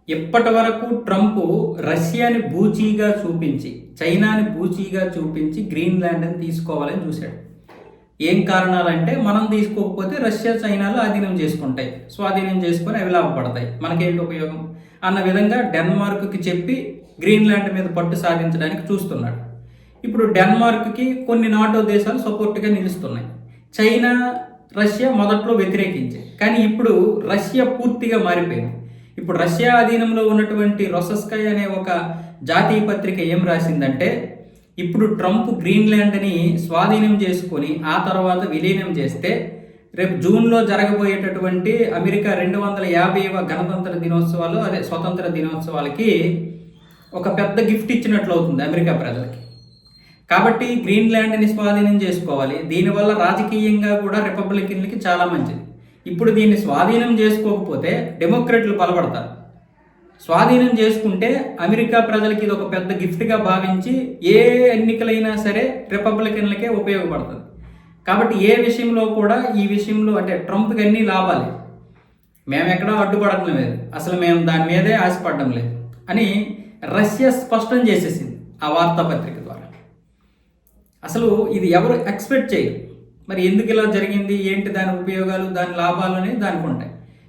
ఇప్పటి వరకు ట్రంప్ రష్యాని బూచీగా చూపించి, చైనాని బూచీగా చూపించి గ్రీన్లాండ్ని తీసుకోవాలని చూశాడు. ఏం కారణాలంటే మనం తీసుకోకపోతే రష్యా చైనాలు ఆధీనం చేసుకుంటాయి, స్వాధీనం చేసుకొని అవి లాభపడతాయి, మనకేంటి ఉపయోగం అన్న విధంగా డెన్మార్క్కి చెప్పి గ్రీన్లాండ్ మీద పట్టు సాధించడానికి చూస్తున్నాడు. ఇప్పుడు డెన్మార్క్కి కొన్ని నాటో దేశాలు సపోర్ట్గా నిలుస్తున్నాయి. చైనా, రష్యా మొదట్లో వ్యతిరేకించాయి, కానీ ఇప్పుడు రష్యా పూర్తిగా మారిపోయింది. ఇప్పుడు రష్యా అధీనంలో ఉన్నటువంటి రొసస్కాయ్ అనే ఒక జాతీయ పత్రిక ఏం రాసిందంటే, ఇప్పుడు ట్రంప్ గ్రీన్లాండ్ని స్వాధీనం చేసుకొని ఆ తర్వాత విలీనం చేస్తే రేపు జూన్లో జరగబోయేటటువంటి అమెరికా 250వ గణతంత్ర దినోత్సవాలు, అదే స్వతంత్ర దినోత్సవాలకి ఒక పెద్ద గిఫ్ట్ ఇచ్చినట్లు అవుతుంది అమెరికా ప్రజలకి. కాబట్టి గ్రీన్లాండ్ని స్వాధీనం చేసుకోవాలి. దీనివల్ల రాజకీయంగా కూడా రిపబ్లికన్లకి చాలా మంచిది. ఇప్పుడు దీన్ని స్వాధీనం చేసుకోకపోతే డెమోక్రాట్లు బలపడతారు. స్వాధీనం చేసుకుంటే అమెరికా ప్రజలకి ఇది ఒక పెద్ద గిఫ్ట్గా భావించి ఏ ఎన్నికలైనా సరే రిపబ్లికన్లకే ఉపయోగపడుతుంది. కాబట్టి ఏ విషయంలో కూడా ఈ విషయంలో అంటే ట్రంప్కి అన్ని లాభాలే, మేము ఎక్కడా అడ్డుపడటం లేదు, అసలు మేము దాని మీదే ఆశపడడం లేదు అని రష్యా స్పష్టం చేసేసింది ఆ వార్తాపత్రిక ద్వారా. అసలు ఇది ఎవరు ఎక్స్పెక్ట్ చేయరు. మరి ఎందుకు ఇలా జరిగింది, ఏంటి దాని ఉపయోగాలు, దాని లాభాలు అనేవి దానికి ఉంటాయి.